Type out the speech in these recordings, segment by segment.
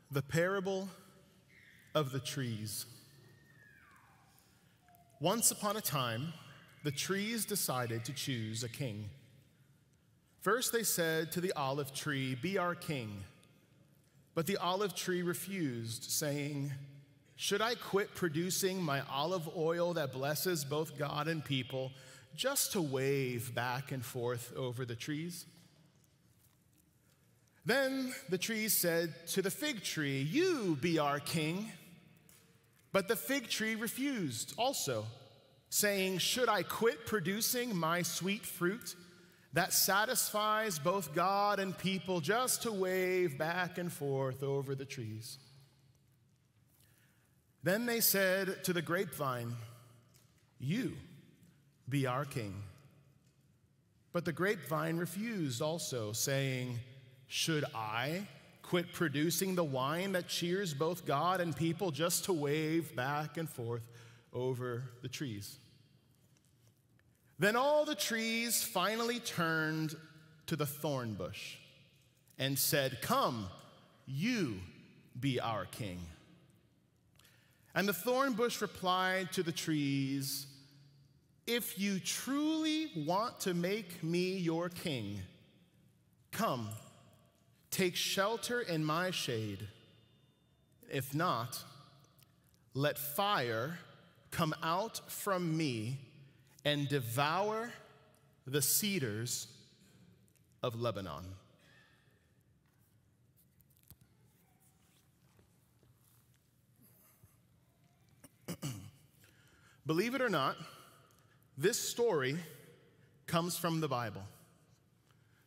The parable of the trees. Once upon a time, the trees decided to choose a king. First they said to the olive tree, "Be our king." But the olive tree refused, saying, "Should I quit producing my olive oil that blesses both God and people just to wave back and forth over the trees?" Then the trees said to the fig tree, "You be our king." But the fig tree refused also, saying, "Should I quit producing my sweet fruit that satisfies both God and people just to wave back and forth over the trees?" Then they said to the grapevine, "You be our king." But the grapevine refused also, saying, "Should I quit producing the wine that cheers both God and people just to wave back and forth over the trees?" Then all the trees finally turned to the thorn bush and said, "Come, you be our king." And the thorn bush replied to the trees, "If you truly want to make me your king, come, take shelter in my shade. If not, let fire come out from me and devour the cedars of Lebanon." Believe it or not, this story comes from the Bible,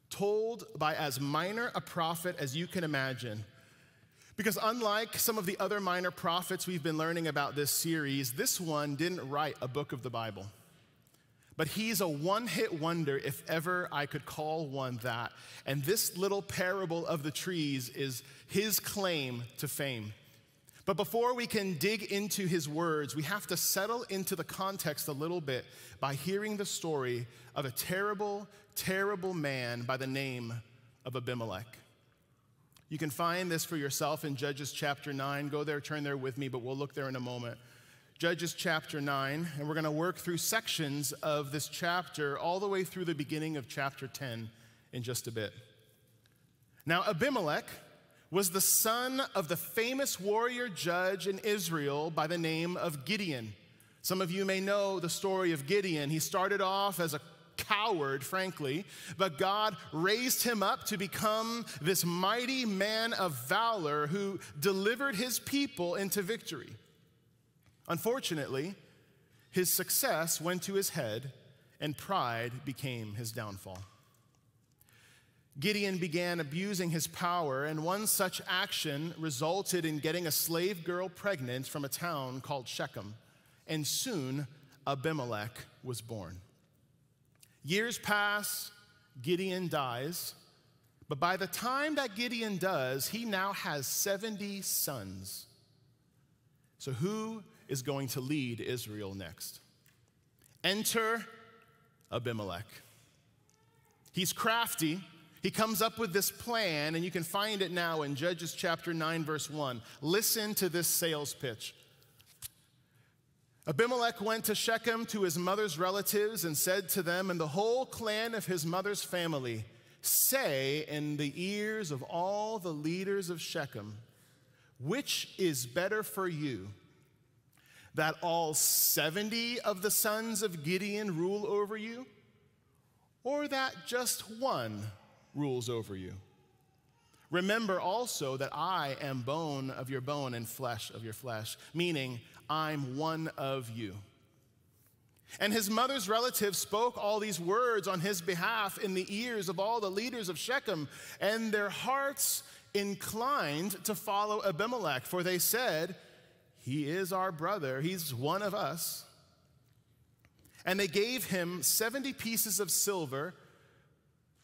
told by as minor a prophet as you can imagine. Because unlike some of the other minor prophets we've been learning about this series, this one didn't write a book of the Bible. But he's a one-hit wonder, if ever I could call one that. And this little parable of the trees is his claim to fame. But before we can dig into his words, we have to settle into the context a little bit by hearing the story of a terrible, terrible man by the name of Abimelech. You can find this for yourself in Judges chapter 9. Go there, turn there with me, but we'll look there in a moment. Judges chapter 9, and we're going to work through sections of this chapter all the way through the beginning of chapter 10 in just a bit. Now, Abimelech was the son of the famous warrior judge in Israel by the name of Gideon. Some of you may know the story of Gideon. He started off as a coward, frankly, but God raised him up to become this mighty man of valor who delivered his people into victory. Unfortunately, his success went to his head, and pride became his downfall. Gideon began abusing his power, and one such action resulted in getting a slave girl pregnant from a town called Shechem, and soon Abimelech was born. Years pass, Gideon dies, but by the time that Gideon does, he now has 70 sons. So who is going to lead Israel next? Enter Abimelech. He's crafty. He comes up with this plan, and you can find it now in Judges chapter 9, verse 1. Listen to this sales pitch. Abimelech went to Shechem to his mother's relatives and said to them and the whole clan of his mother's family, "Say in the ears of all the leaders of Shechem, which is better for you, that all 70 of the sons of Gideon rule over you, or that just one rules over you? Remember also that I am bone of your bone and flesh of your flesh," meaning I'm one of you. And his mother's relatives spoke all these words on his behalf in the ears of all the leaders of Shechem, and their hearts inclined to follow Abimelech, for they said, "He is our brother, he's one of us." And they gave him 70 pieces of silver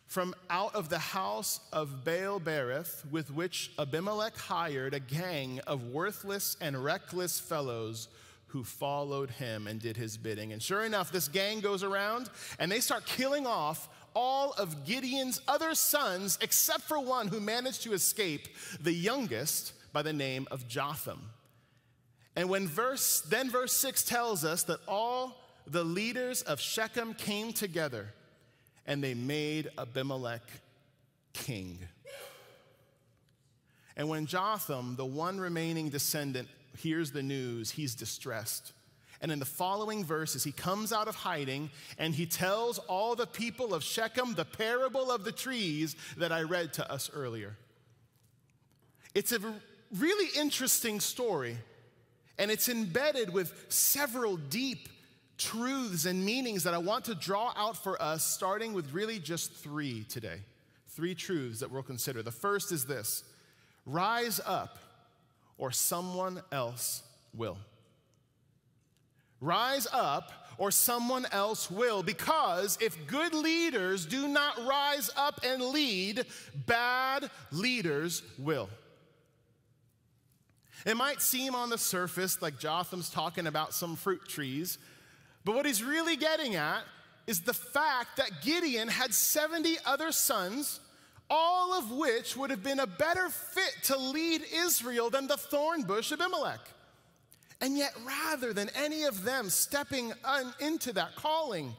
from out of the house of Baal-berith, with which Abimelech hired a gang of worthless and reckless fellows who followed him and did his bidding. And sure enough, this gang goes around and they start killing off all of Gideon's other sons except for one who managed to escape, the youngest by the name of Jotham. And verse 6 tells us that all the leaders of Shechem came together and they made Abimelech king. And when Jotham, the one remaining descendant, hears the news, he's distressed. And in the following verses, he comes out of hiding and he tells all the people of Shechem the parable of the trees that I read to us earlier. It's a really interesting story, and it's embedded with several deep truths and meanings that I want to draw out for us, starting with really just three today. Three truths that we'll consider. The first is this: rise up, or someone else will. Rise up, or someone else will, because if good leaders do not rise up and lead, bad leaders will. It might seem on the surface like Jotham's talking about some fruit trees, but what he's really getting at is the fact that Gideon had 70 other sons, all of which would have been a better fit to lead Israel than the thorn bush Abimelech. And yet, rather than any of them stepping into that calling,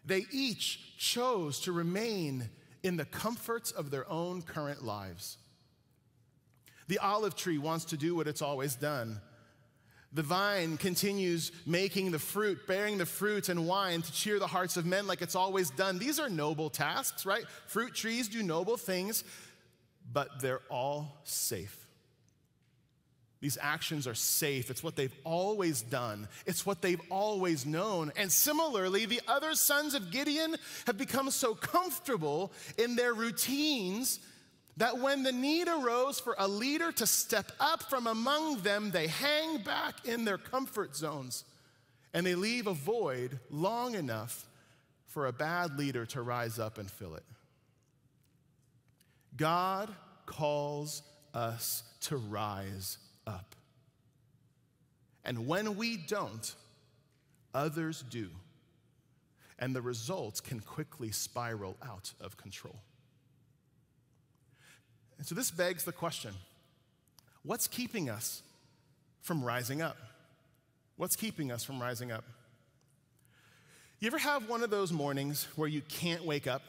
they each chose to remain in the comforts of their own current lives. The olive tree wants to do what it's always done. The vine continues making the fruit, bearing the fruit and wine to cheer the hearts of men like it's always done. These are noble tasks, right? Fruit trees do noble things, but they're all safe. These actions are safe. It's what they've always done. It's what they've always known. And similarly, the other sons of Gideon have become so comfortable in their routines that when the need arose for a leader to step up from among them, they hang back in their comfort zones and they leave a void long enough for a bad leader to rise up and fill it. God calls us to rise up. And when we don't, others do. And the results can quickly spiral out of control. And so this begs the question, what's keeping us from rising up? What's keeping us from rising up? You ever have one of those mornings where you can't wake up?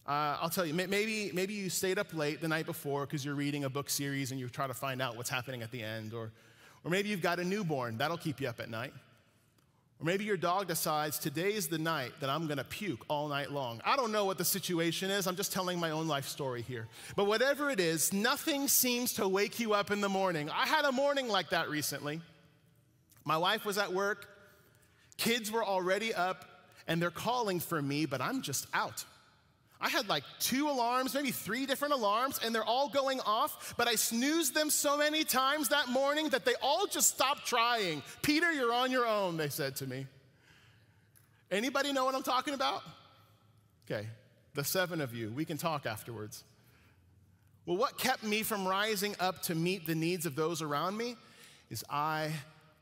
I'll tell you, maybe you stayed up late the night before because you're reading a book series and you try to find out what's happening at the end. Or maybe you've got a newborn, that'll keep you up at night. Or maybe your dog decides, today's the night that I'm gonna puke all night long. I don't know what the situation is, I'm just telling my own life story here. But whatever it is, nothing seems to wake you up in the morning. I had a morning like that recently. My wife was at work, kids were already up, and they're calling for me, but I'm just out. I had like 2 alarms, maybe 3 different alarms, and they're all going off, but I snoozed them so many times that morning that they all just stopped trying. Peter, you're on your own, they said to me. Anybody know what I'm talking about? Okay, the 7 of you, we can talk afterwards. Well, what kept me from rising up to meet the needs of those around me is I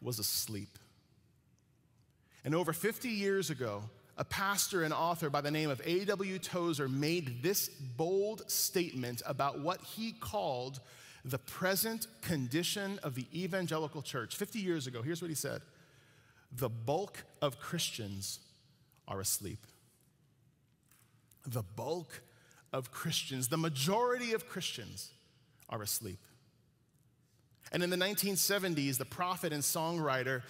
was asleep. And over 50 years ago, a pastor and author by the name of A.W. Tozer made this bold statement about what he called the present condition of the evangelical church. 50 years ago, here's what he said: the bulk of Christians are asleep. The bulk of Christians, the majority of Christians are asleep. And in the 1970s, the prophet and songwriter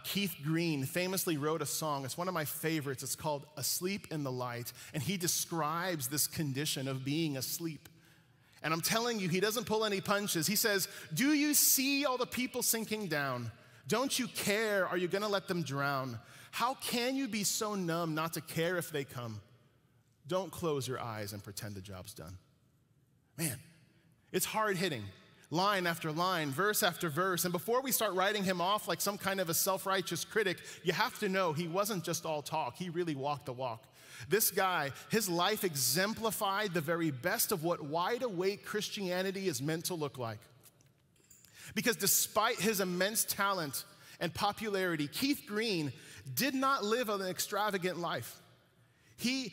Keith Green famously wrote a song. It's one of my favorites. It's called Asleep in the Light. And he describes this condition of being asleep. And I'm telling you, he doesn't pull any punches. He says, do you see all the people sinking down? Don't you care? Are you going to let them drown? How can you be so numb not to care if they come? Don't close your eyes and pretend the job's done. Man, it's hard hitting. Line after line, verse after verse. And before we start writing him off like some kind of a self-righteous critic, you have to know he wasn't just all talk. He really walked the walk. This guy, his life exemplified the very best of what wide-awake Christianity is meant to look like. Because despite his immense talent and popularity, Keith Green did not live an extravagant life. He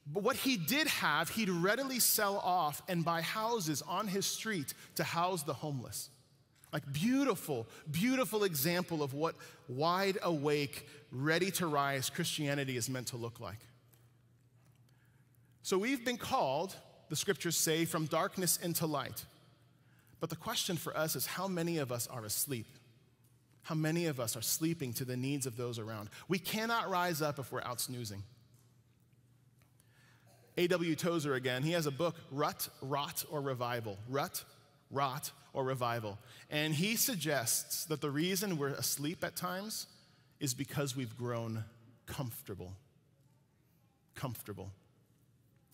But what he did have, he'd readily sell off and buy houses on his street to house the homeless. Like beautiful, beautiful example of what wide awake, ready to rise Christianity is meant to look like. So we've been called, the scriptures say, from darkness into light. But the question for us is, how many of us are asleep? How many of us are sleeping to the needs of those around? We cannot rise up if we're out snoozing. A.W. Tozer again, he has a book, Rut, Rot, or Revival. Rut, Rot, or Revival. And he suggests that the reason we're asleep at times is because we've grown comfortable. Comfortable.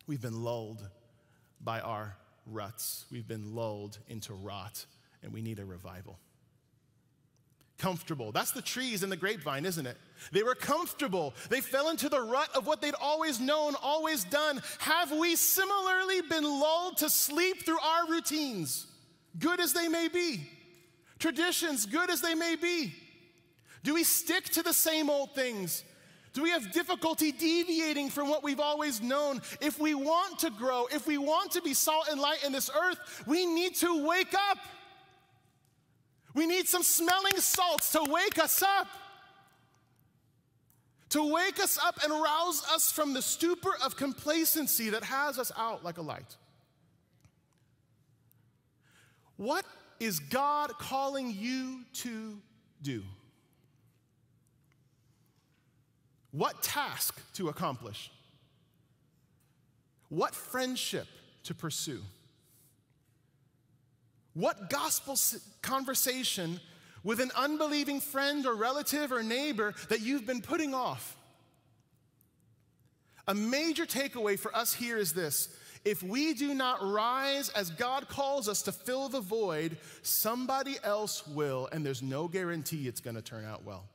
We've been lulled by our ruts. We've been lulled into rot, and we need a revival. Comfortable. That's the trees in the grapevine, isn't it? They were comfortable. They fell into the rut of what they'd always known, always done. Have we similarly been lulled to sleep through our routines, good as they may be? Traditions, good as they may be? Do we stick to the same old things? Do we have difficulty deviating from what we've always known? If we want to grow, if we want to be salt and light in this earth, we need to wake up. We need some smelling salts to wake us up. To wake us up and rouse us from the stupor of complacency that has us out like a light. What is God calling you to do? What task to accomplish? What friendship to pursue? What gospel conversation with an unbelieving friend or relative or neighbor that you've been putting off? A major takeaway for us here is this: if we do not rise as God calls us to fill the void, somebody else will, and there's no guarantee it's going to turn out well.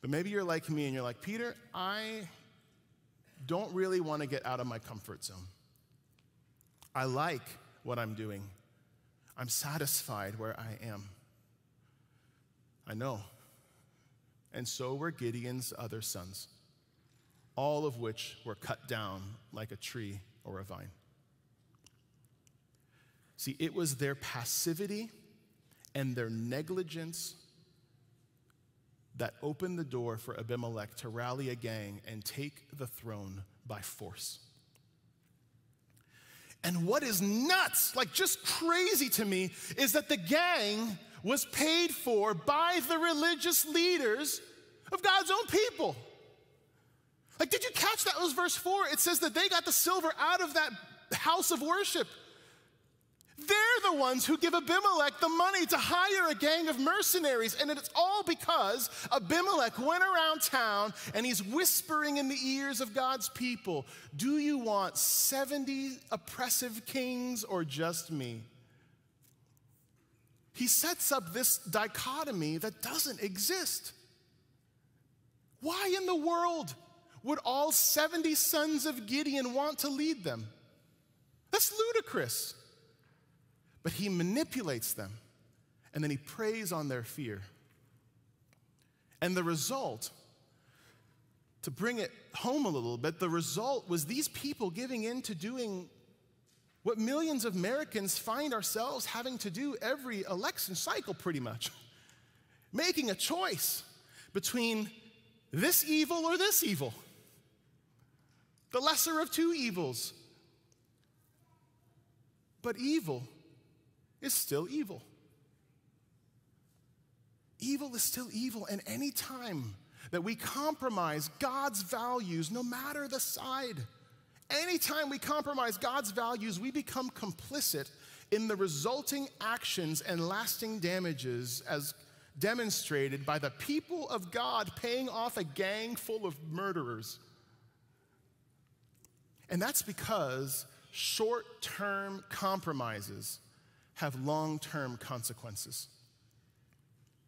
But maybe you're like me and you're like, Peter, I don't really want to get out of my comfort zone. I like what I'm doing. I'm satisfied where I am. I know. And so were Gideon's other sons, all of which were cut down like a tree or a vine. See, it was their passivity and their negligence that opened the door for Abimelech to rally a gang and take the throne by force. And what is nuts, like just crazy to me, is that the gang was paid for by the religious leaders of God's own people. Like, did you catch that? It was verse 4. It says that they got the silver out of that house of worship. They're the ones who give Abimelech the money to hire a gang of mercenaries. And it's all because Abimelech went around town and he's whispering in the ears of God's people, do you want 70 oppressive kings or just me? He sets up this dichotomy that doesn't exist. Why in the world would all 70 sons of Gideon want to lead them? That's ludicrous. But he manipulates them, and then he preys on their fear. And the result, to bring it home a little bit, the result was these people giving in to doing what millions of Americans find ourselves having to do every election cycle pretty much. Making a choice between this evil or this evil. The lesser of two evils. But evil is still evil. Evil is still evil, and any time that we compromise God's values, no matter the side, anytime we compromise God's values, we become complicit in the resulting actions and lasting damages as demonstrated by the people of God paying off a gang full of murderers. And that's because short-term compromises have long-term consequences.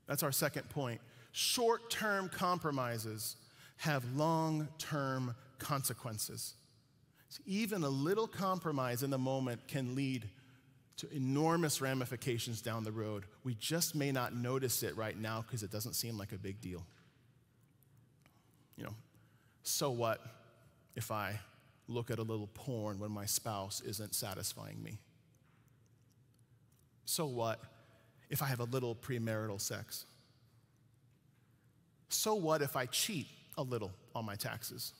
That's our second point. Short-term compromises have long-term consequences. So even a little compromise in the moment can lead to enormous ramifications down the road. We just may not notice it right now because it doesn't seem like a big deal. You know, So what if I look at a little porn when my spouse isn't satisfying me? So what if I have a little premarital sex? So what if I cheat a little on my taxes?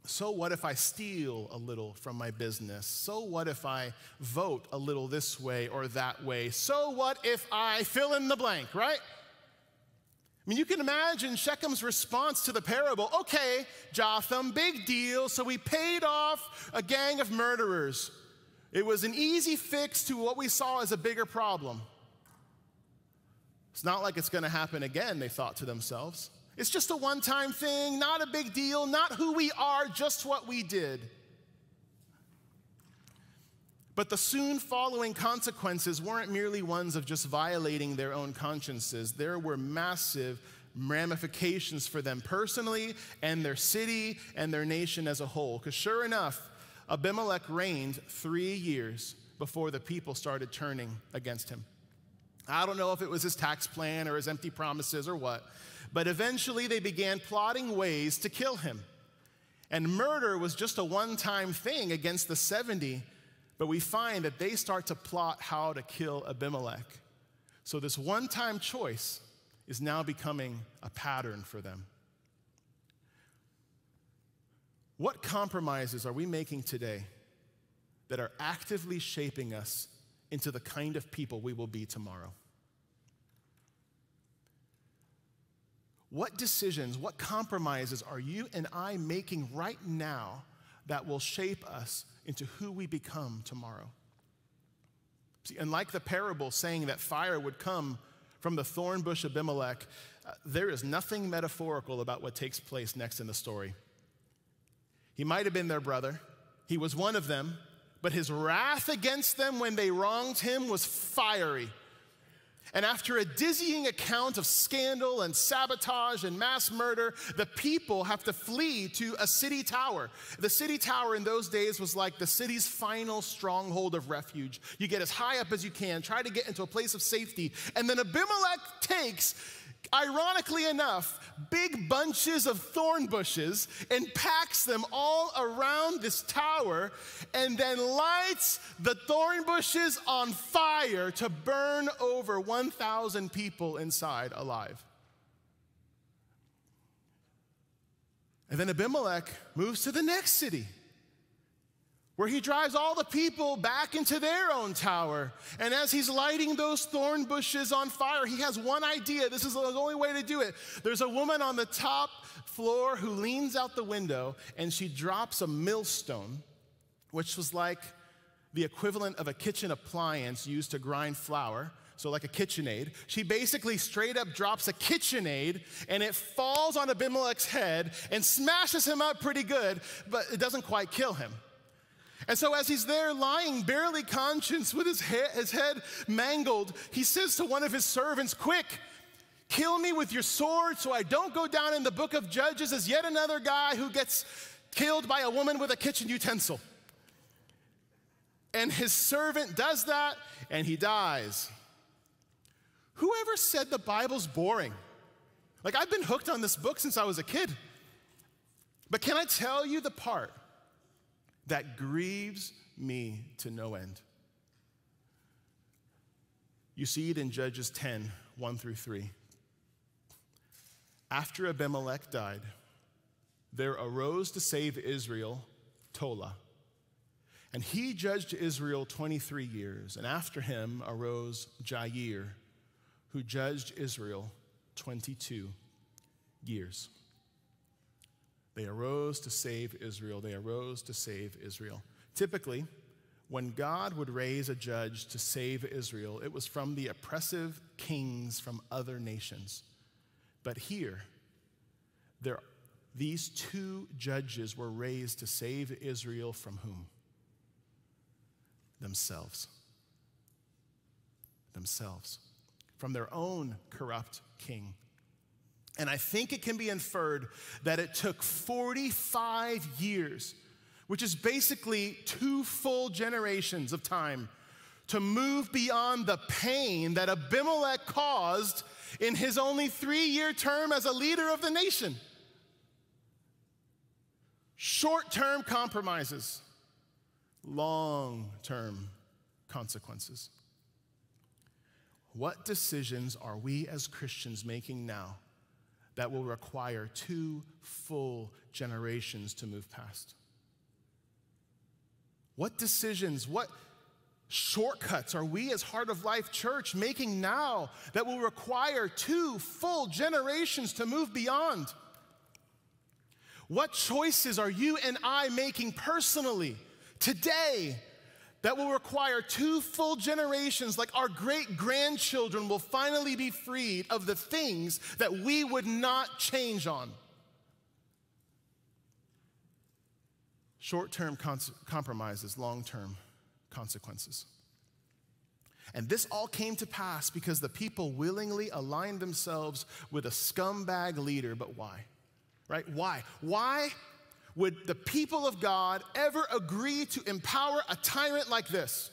So what if I steal a little from my business? So what if I vote a little this way or that way? So what if I fill in the blank, right? I mean, you can imagine Shechem's response to the parable. Okay, Jotham, big deal. So we paid off a gang of murderers. It was an easy fix to what we saw as a bigger problem. It's not like it's going to happen again, they thought to themselves. It's just a one-time thing, not a big deal, not who we are, just what we did. But the soon following consequences weren't merely ones of just violating their own consciences. There were massive ramifications for them personally and their city and their nation as a whole. Because sure enough, Abimelech reigned 3 years before the people started turning against him. I don't know if it was his tax plan or his empty promises or what, but eventually they began plotting ways to kill him. And murder was just a one-time thing against the 70, but we find that they start to plot how to kill Abimelech. So this one-time choice is now becoming a pattern for them. What compromises are we making today that are actively shaping us into the kind of people we will be tomorrow? What decisions, what compromises are you and I making right now that will shape us into who we become tomorrow? See, and like the parable saying that fire would come from the thorn bush Abimelech, there is nothing metaphorical about what takes place next in the story. He might have been their brother. He was one of them, but his wrath against them when they wronged him was fiery. And after a dizzying account of scandal and sabotage and mass murder, the people have to flee to a city tower. The city tower in those days was like the city's final stronghold of refuge. You get as high up as you can, try to get into a place of safety. And then Abimelech takes, ironically enough, big bunches of thorn bushes and packs them all around this tower and then lights the thorn bushes on fire to burn over 1,000 people inside alive. And then Abimelech moves to the next city, where he drives all the people back into their own tower. And as he's lighting those thorn bushes on fire, he has one idea. This is the only way to do it. There's a woman on the top floor who leans out the window, and she drops a millstone, which was like the equivalent of a kitchen appliance used to grind flour, so like a KitchenAid. She basically straight up drops a KitchenAid, and it falls on Abimelech's head and smashes him up pretty good, but it doesn't quite kill him. And so as he's there lying, barely conscious, with his head mangled, he says to one of his servants, "Quick, kill me with your sword so I don't go down in the book of Judges as yet another guy who gets killed by a woman with a kitchen utensil." And his servant does that, and he dies. Whoever said the Bible's boring? Like, I've been hooked on this book since I was a kid. But can I tell you the part that grieves me to no end? You see it in Judges 10, 1 through 3. After Abimelech died, there arose to save Israel Tola. And he judged Israel 23 years. And after him arose Jair, who judged Israel 22 years. They arose to save Israel. They arose to save Israel. Typically, when God would raise a judge to save Israel, it was from the oppressive kings from other nations. But here, these two judges were raised to save Israel from whom? Themselves. Themselves. From their own corrupt king. And I think it can be inferred that it took 45 years, which is basically 2 full generations of time, to move beyond the pain that Abimelech caused in his only 3-year term as a leader of the nation. Short-term compromises, long-term consequences. What decisions are we as Christians making now that will require 2 full generations to move past? What decisions, what shortcuts are we as Heart of Life Church making now that will require 2 full generations to move beyond? What choices are you and I making personally today that will require 2 full generations, like our great-grandchildren will finally be freed of the things that we would not change on? Short-term compromises, long-term consequences. And this all came to pass because the people willingly aligned themselves with a scumbag leader. But why? Right? Why? Why would the people of God ever agree to empower a tyrant like this?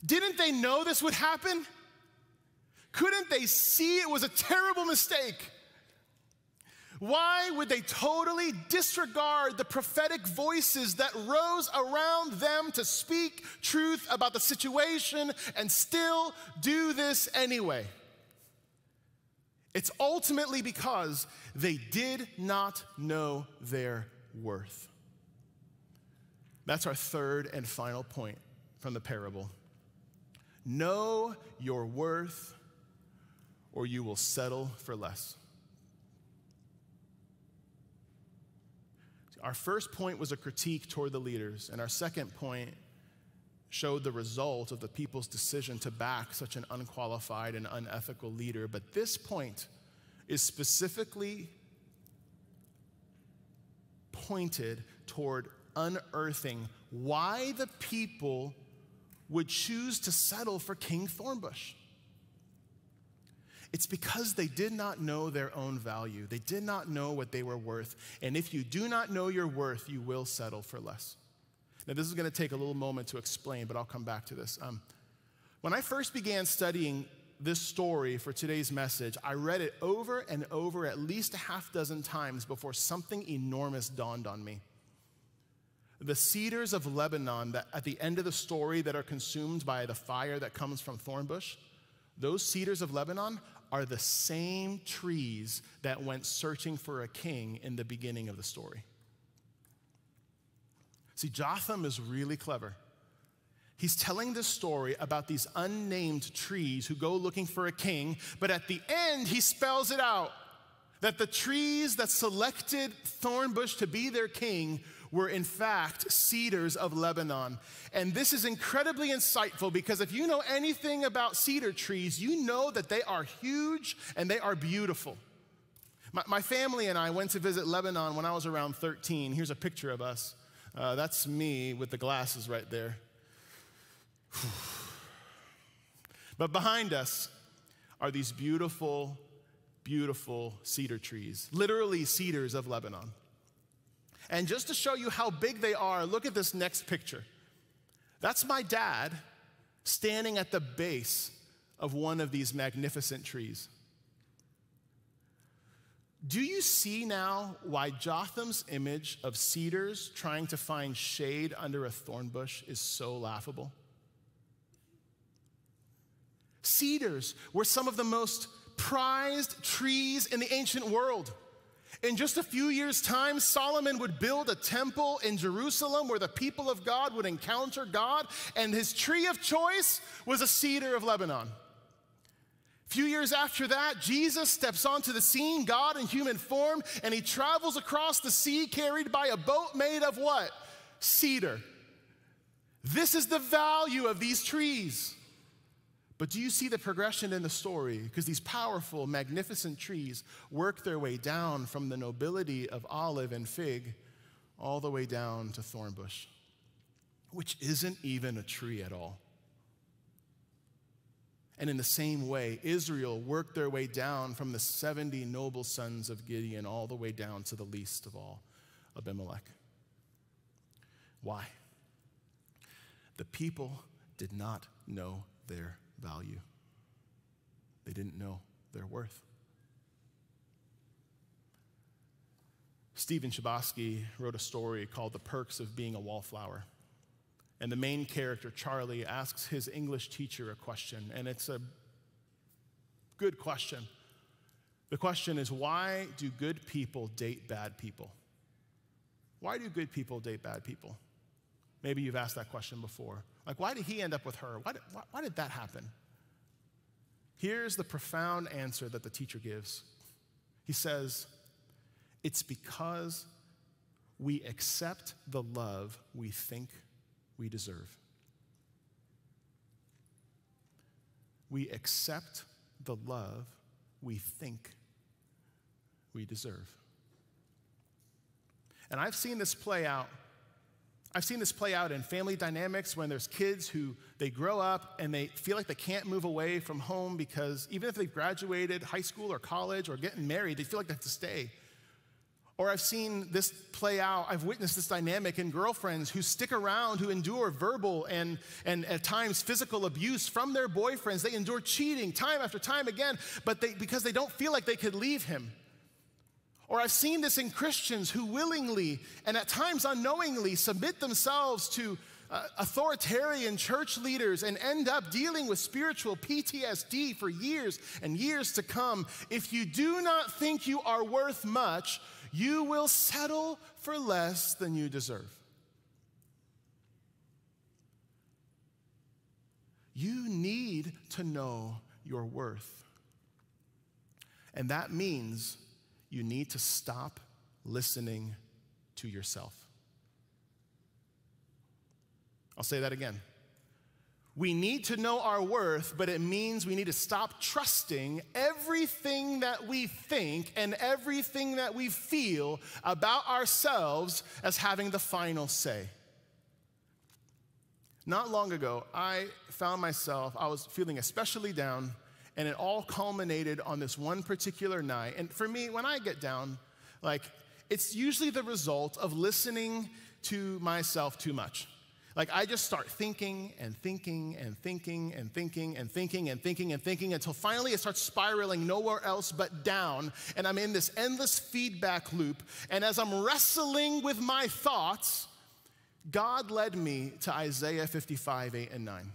Didn't they know this would happen? Couldn't they see it was a terrible mistake? Why would they totally disregard the prophetic voices that rose around them to speak truth about the situation and still do this anyway? It's ultimately because they did not know their worth. That's our third and final point from the parable. Know your worth, or you will settle for less. Our first point was a critique toward the leaders, and our second point showed the result of the people's decision to back such an unqualified and unethical leader. But this point is specifically pointed toward unearthing why the people would choose to settle for King Thornbush. It's because they did not know their own value. They did not know what they were worth. And if you do not know your worth, you will settle for less. Now, this is going to take a little moment to explain, but I'll come back to this. When I first began studying this story for today's message, I read it over and over at least a half dozen times before something enormous dawned on me. The cedars of Lebanon that at the end of the story that are consumed by the fire that comes from Thornbush, those cedars of Lebanon are the same trees that went searching for a king in the beginning of the story. See, Jotham is really clever. He's telling this story about these unnamed trees who go looking for a king, but at the end, he spells it out that the trees that selected Thornbush to be their king were in fact cedars of Lebanon. And this is incredibly insightful because if you know anything about cedar trees, you know that they are huge and they are beautiful. My family and I went to visit Lebanon when I was around 13. Here's a picture of us. That's me with the glasses right there. But behind us are these beautiful, beautiful cedar trees, literally cedars of Lebanon. And just to show you how big they are, look at this next picture. That's my dad standing at the base of one of these magnificent trees. Do you see now why Jotham's image of cedars trying to find shade under a thorn bush is so laughable? Cedars were some of the most prized trees in the ancient world. In just a few years' time, Solomon would build a temple in Jerusalem where the people of God would encounter God, and his tree of choice was a cedar of Lebanon. A few years after that, Jesus steps onto the scene, God in human form, and he travels across the sea carried by a boat made of what? Cedar. This is the value of these trees. But do you see the progression in the story? Because these powerful, magnificent trees work their way down from the nobility of olive and fig all the way down to thornbush, which isn't even a tree at all. And in the same way, Israel worked their way down from the 70 noble sons of Gideon all the way down to the least of all, Abimelech. Why? The people did not know their value. They didn't know their worth. Stephen Chbosky wrote a story called The Perks of Being a Wallflower. And the main character, Charlie, asks his English teacher a question, and it's a good question. The question is, why do good people date bad people? Why do good people date bad people? Maybe you've asked that question before. Like, why did he end up with her? Why did that happen? Here's the profound answer that the teacher gives. He says, it's because we accept the love we think we deserve. We accept the love we think we deserve. And I've seen this play out. I've seen this play out in family dynamics when there's kids who they grow up and they feel like they can't move away from home because even if they've graduated high school or college or getting married, they feel like they have to stay. Or I've seen this play out, I've witnessed this dynamic in girlfriends who stick around, who endure verbal and at times physical abuse from their boyfriends. They endure cheating time after time again, but because they don't feel like they could leave him. Or I've seen this in Christians who willingly and at times unknowingly submit themselves to authoritarian church leaders and end up dealing with spiritual PTSD for years and years to come. If you do not think you are worth much, you will settle for less than you deserve. You need to know your worth. And that means you need to stop listening to yourself. I'll say that again. We need to know our worth, but it means we need to stop trusting everything that we think and everything that we feel about ourselves as having the final say. Not long ago, I found myself, I was feeling especially down, and it all culminated on this one particular night. And for me, when I get down, it's usually the result of listening to myself too much. I just start thinking and thinking and thinking and thinking and thinking and thinking and thinking until finally it starts spiraling nowhere else but down, and I'm in this endless feedback loop. And as I'm wrestling with my thoughts, God led me to Isaiah 55, 8 and 9.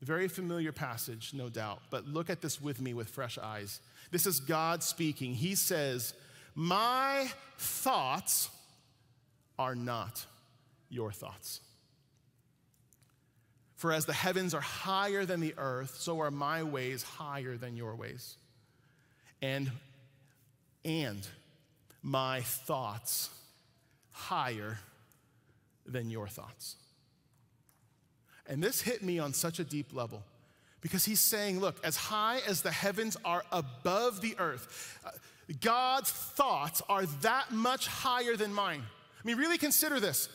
Very familiar passage, no doubt, but look at this with me with fresh eyes. This is God speaking. He says, "My thoughts are not your thoughts. For as the heavens are higher than the earth, so are my ways higher than your ways. And my thoughts higher than your thoughts." And this hit me on such a deep level because he's saying, look, as high as the heavens are above the earth, God's thoughts are that much higher than mine. I mean, really consider this.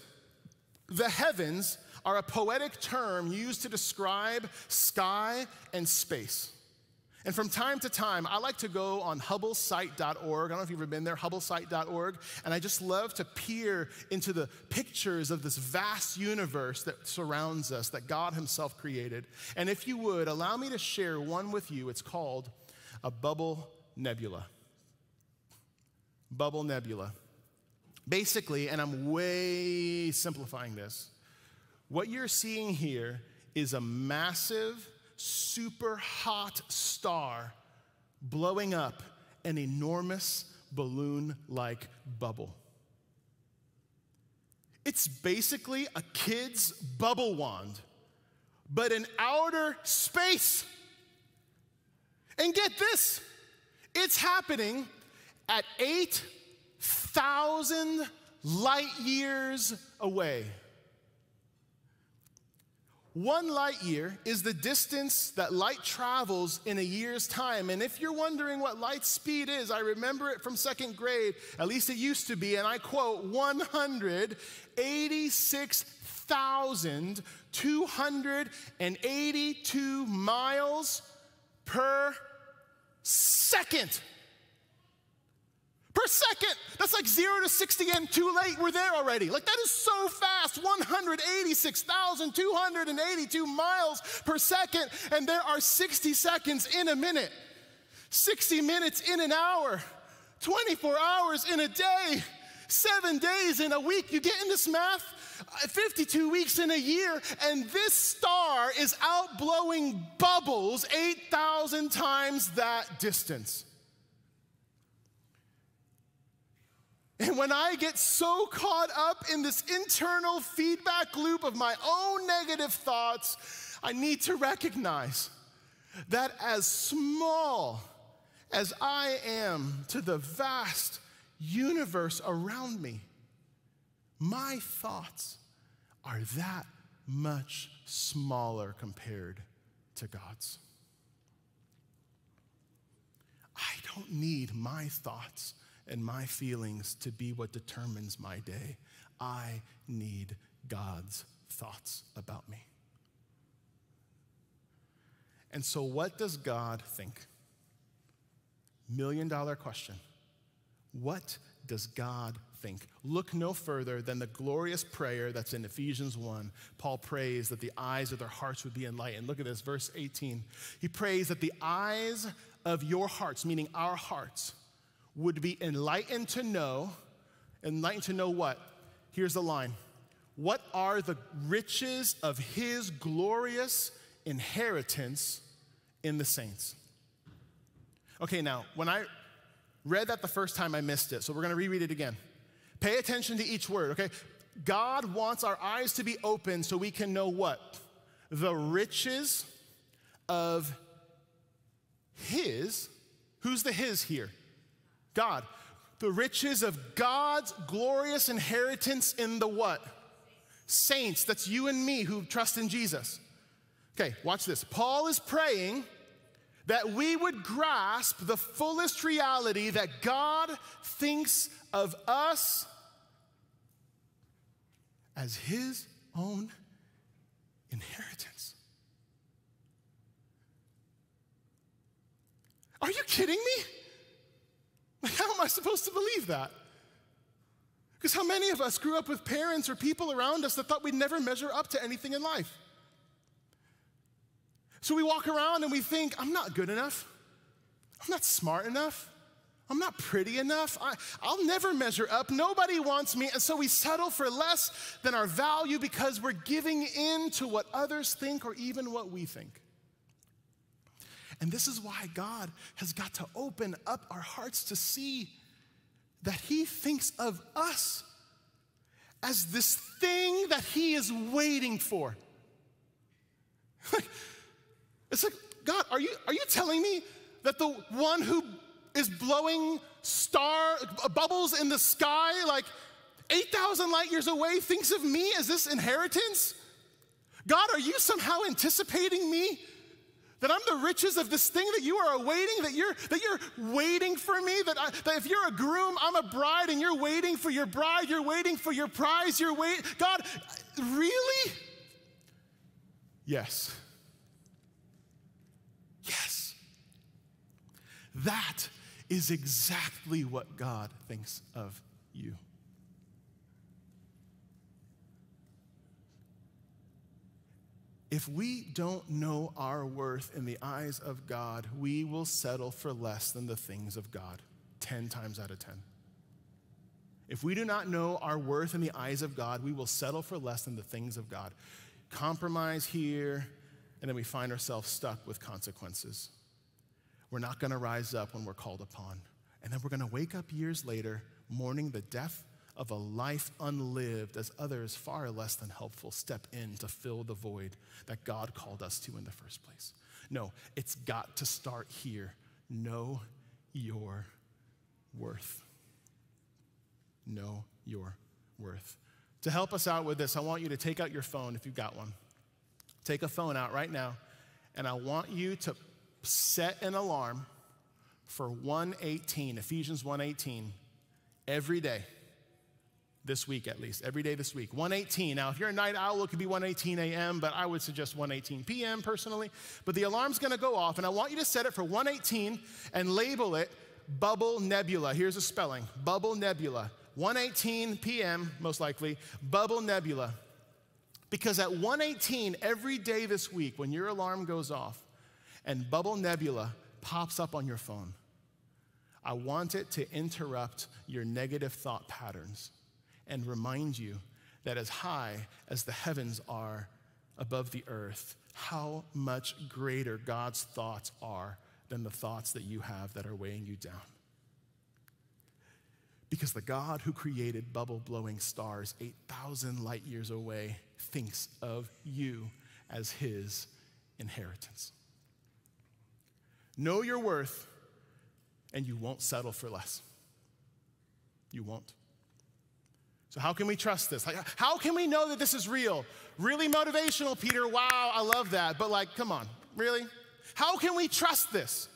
The heavens are a poetic term used to describe sky and space. And from time to time, I like to go on HubbleSite.org. I don't know if you've ever been there, HubbleSite.org. And I just love to peer into the pictures of this vast universe that surrounds us, that God himself created. And if you would, allow me to share one with you. It's called a bubble nebula. Bubble nebula. Basically, and I'm way simplifying this, what you're seeing here is a massive, super hot star blowing up an enormous balloon-like bubble. It's basically a kid's bubble wand, but in outer space. And get this, it's happening at 8,000 light years away. 1 light year is the distance that light travels in a year's time. And if you're wondering what light speed is, I remember it from 2nd grade, at least it used to be, and I quote, 186,282 miles per second. Per second. That's like 0 to 60 and too late. We're there already. That is so fast. 186,282 miles per second. And there are 60 seconds in a minute, 60 minutes in an hour, 24 hours in a day. 7 days in a week. You get in this math? 52 weeks in a year, and this star is outblowing bubbles 8,000 times that distance. And when I get so caught up in this internal feedback loop of my own negative thoughts, I need to recognize that as small as I am to the vast universe around me, my thoughts are that much smaller compared to God's. I don't need my thoughts and my feelings to be what determines my day. I need God's thoughts about me. And so what does God think? $1 million question. What does God think? Look no further than the glorious prayer that's in Ephesians 1. Paul prays that the eyes of their hearts would be enlightened. Look at this, verse 18. He prays that the eyes of your hearts, meaning our hearts, would be enlightened to know what? Here's the line. What are the riches of his glorious inheritance in the saints? Okay, now, when I read that the first time, I missed it, so we're going to reread it again. Pay attention to each word, okay? God wants our eyes to be open so we can know what? The riches of his, who's the his here? God. The riches of God's glorious inheritance in the what? Saints. That's you and me who trust in Jesus. Okay, watch this. Paul is praying that we would grasp the fullest reality that God thinks of us as his own inheritance. Are you kidding me? Like, how am I supposed to believe that? Because how many of us grew up with parents or people around us that thought we'd never measure up to anything in life? So we walk around and we think, I'm not good enough. I'm not smart enough. I'm not pretty enough. I'll never measure up. Nobody wants me. And so we settle for less than our value because we're giving in to what others think or even what we think. And this is why God has got to open up our hearts to see that he thinks of us as this thing that he is waiting for. It's like, God, are you telling me that the one who is blowing bubbles in the sky like 8,000 light years away thinks of me as this inheritance? God, are you somehow anticipating me? That I'm the riches of this thing that you are awaiting, that you're waiting for me, that if you're a groom, I'm a bride, and you're waiting for your bride, you're waiting for your prize, God, really? Yes. Yes. That is exactly what God thinks of you. If we don't know our worth in the eyes of God, we will settle for less than the things of God 10 times out of 10. If we do not know our worth in the eyes of God, we will settle for less than the things of God. Compromise here, and then we find ourselves stuck with consequences. We're not going to rise up when we're called upon. And then we're going to wake up years later mourning the death of a life unlived as others far less than helpful step in to fill the void that God called us to in the first place. No, it's got to start here. Know your worth. Know your worth. To help us out with this, I want you to take out your phone if you've got one. Take a phone out right now, and I want you to set an alarm for 1:18, Ephesians 1:18, every day. This week at least, every day this week. 1:18. Now, if you're a night owl, it could be 1:18 a.m., but I would suggest 1:18 p.m. personally. But the alarm's gonna go off, and I want you to set it for 1:18 and label it Bubble Nebula. Here's a spelling, Bubble Nebula. 1:18 p.m., most likely, Bubble Nebula. Because at 1:18 every day this week, when your alarm goes off and Bubble Nebula pops up on your phone, I want it to interrupt your negative thought patterns and remind you that as high as the heavens are above the earth, how much greater God's thoughts are than the thoughts that you have that are weighing you down. Because the God who created bubble-blowing stars 8,000 light years away thinks of you as his inheritance. Know your worth, and you won't settle for less. You won't. So how can we trust this? Like, how can we know that this is real? Really motivational, Peter. Wow, I love that. But like, come on, really? How can we trust this?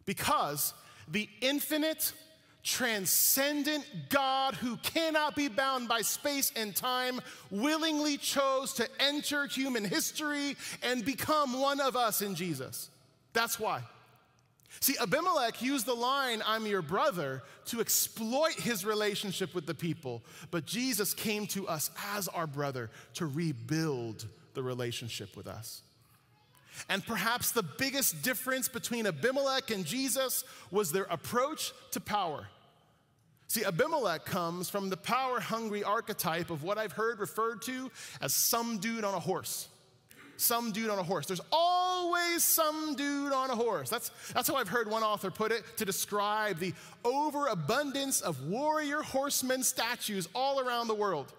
Because the infinite, transcendent God who cannot be bound by space and time willingly chose to enter human history and become one of us in Jesus. That's why. See, Abimelech used the line, "I'm your brother," to exploit his relationship with the people. But Jesus came to us as our brother to rebuild the relationship with us. And perhaps the biggest difference between Abimelech and Jesus was their approach to power. See, Abimelech comes from the power-hungry archetype of what I've heard referred to as some dude on a horse. Some dude on a horse. There's always some dude on a horse. That's how I've heard one author put it to describe the overabundance of warrior horsemen statues all around the world.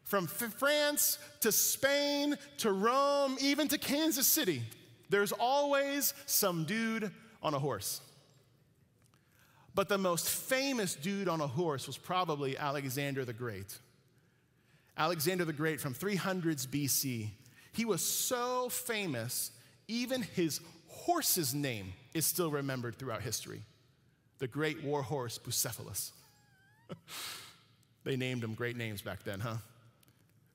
From France to Spain to Rome, even to Kansas City, there's always some dude on a horse. But the most famous dude on a horse was probably Alexander the Great. Alexander the Great from 300s BC. He was so famous, even his horse's name is still remembered throughout history. The great war horse Bucephalus. They named him great names back then, huh?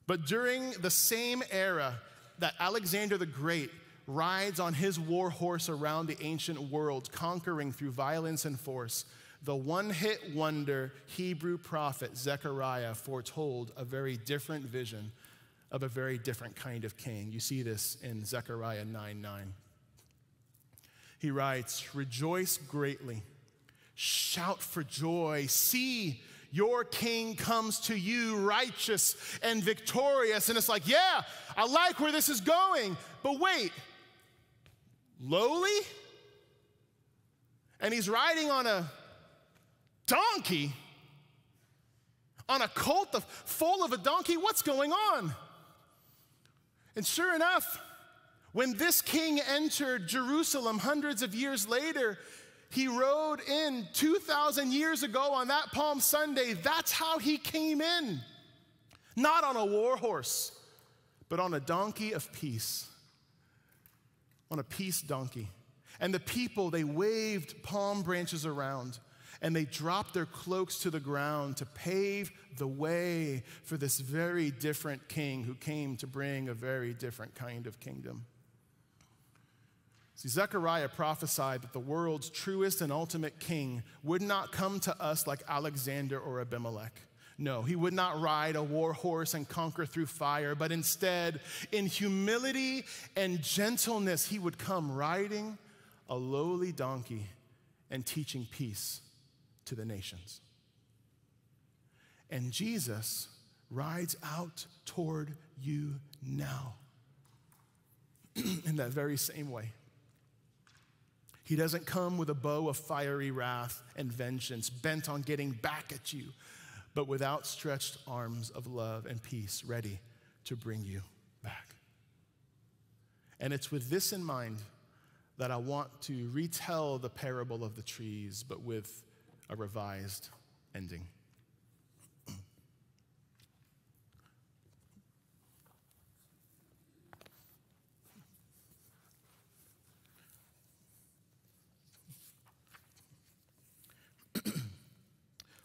But during the same era that Alexander the Great rides on his war horse around the ancient world, conquering through violence and force, the one-hit wonder Hebrew prophet Zechariah foretold a very different vision of a very different kind of king. You see this in Zechariah 9:9. He writes, "Rejoice greatly, shout for joy. See, your king comes to you righteous and victorious." And it's like, yeah, I like where this is going. But wait, lowly? And he's riding on a donkey? On a colt full of a donkey? What's going on? And sure enough, when this king entered Jerusalem hundreds of years later, he rode in 2,000 years ago on that Palm Sunday. That's how he came in. Not on a war horse, but on a donkey of peace. On a peace donkey. And the people, they waved palm branches around, and they dropped their cloaks to the ground to pave the way for this very different king who came to bring a very different kind of kingdom. See, Zechariah prophesied that the world's truest and ultimate king would not come to us like Alexander or Abimelech. No, he would not ride a war horse and conquer through fire, but instead, in humility and gentleness, he would come riding a lowly donkey and teaching peace to the nations. And Jesus rides out toward you now in that very same way. He doesn't come with a bow of fiery wrath and vengeance, bent on getting back at you, but with outstretched arms of love and peace, ready to bring you back. And it's with this in mind that I want to retell the parable of the trees, but with a revised ending.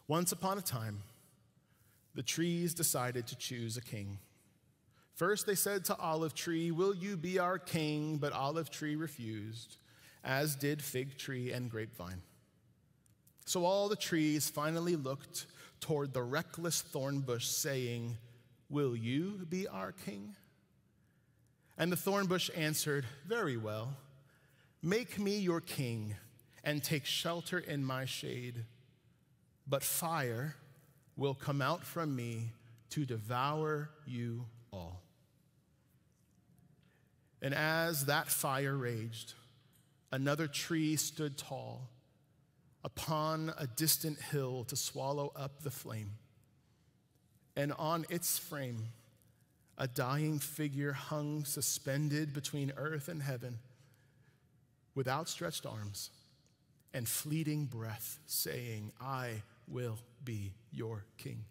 Once upon a time, the trees decided to choose a king. First, they said to olive tree, "Will you be our king?" But olive tree refused, as did fig tree and grapevine. So all the trees finally looked toward the reckless thorn bush, saying, "Will you be our king?" And the thorn bush answered, "Very well, make me your king, and take shelter in my shade, but fire will come out from me to devour you all. And as that fire raged, another tree stood tall upon a distant hill to swallow up the flame. And on its frame, a dying figure hung suspended between earth and heaven with outstretched arms and fleeting breath, saying, I will be your king.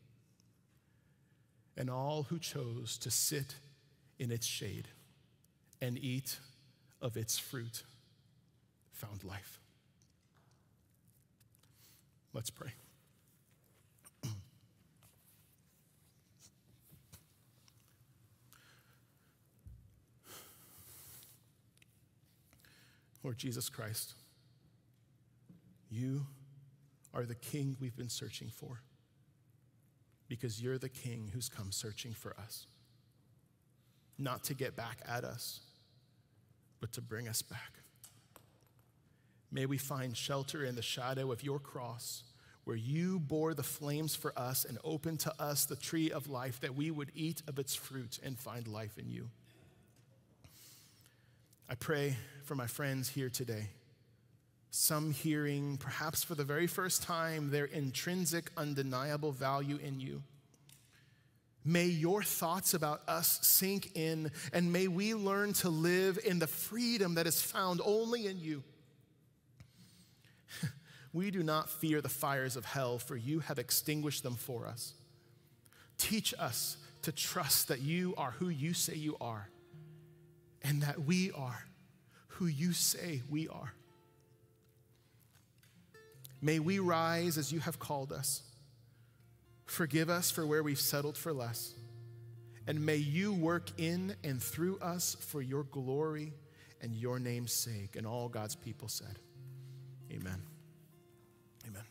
And all who chose to sit in its shade and eat of its fruit found life. Let's pray. Lord Jesus Christ, you are the King we've been searching for, because you're the King who's come searching for us, not to get back at us, but to bring us back. May we find shelter in the shadow of your cross, where you bore the flames for us and opened to us the tree of life, that we would eat of its fruit and find life in you. I pray for my friends here today, some hearing perhaps for the very first time their intrinsic, undeniable value in you. May your thoughts about us sink in, and may we learn to live in the freedom that is found only in you. We do not fear the fires of hell, for you have extinguished them for us. Teach us to trust that you are who you say you are, and that we are who you say we are. May we rise as you have called us. Forgive us for where we've settled for less. And may you work in and through us for your glory and your name's sake. And all God's people said, amen. Amen.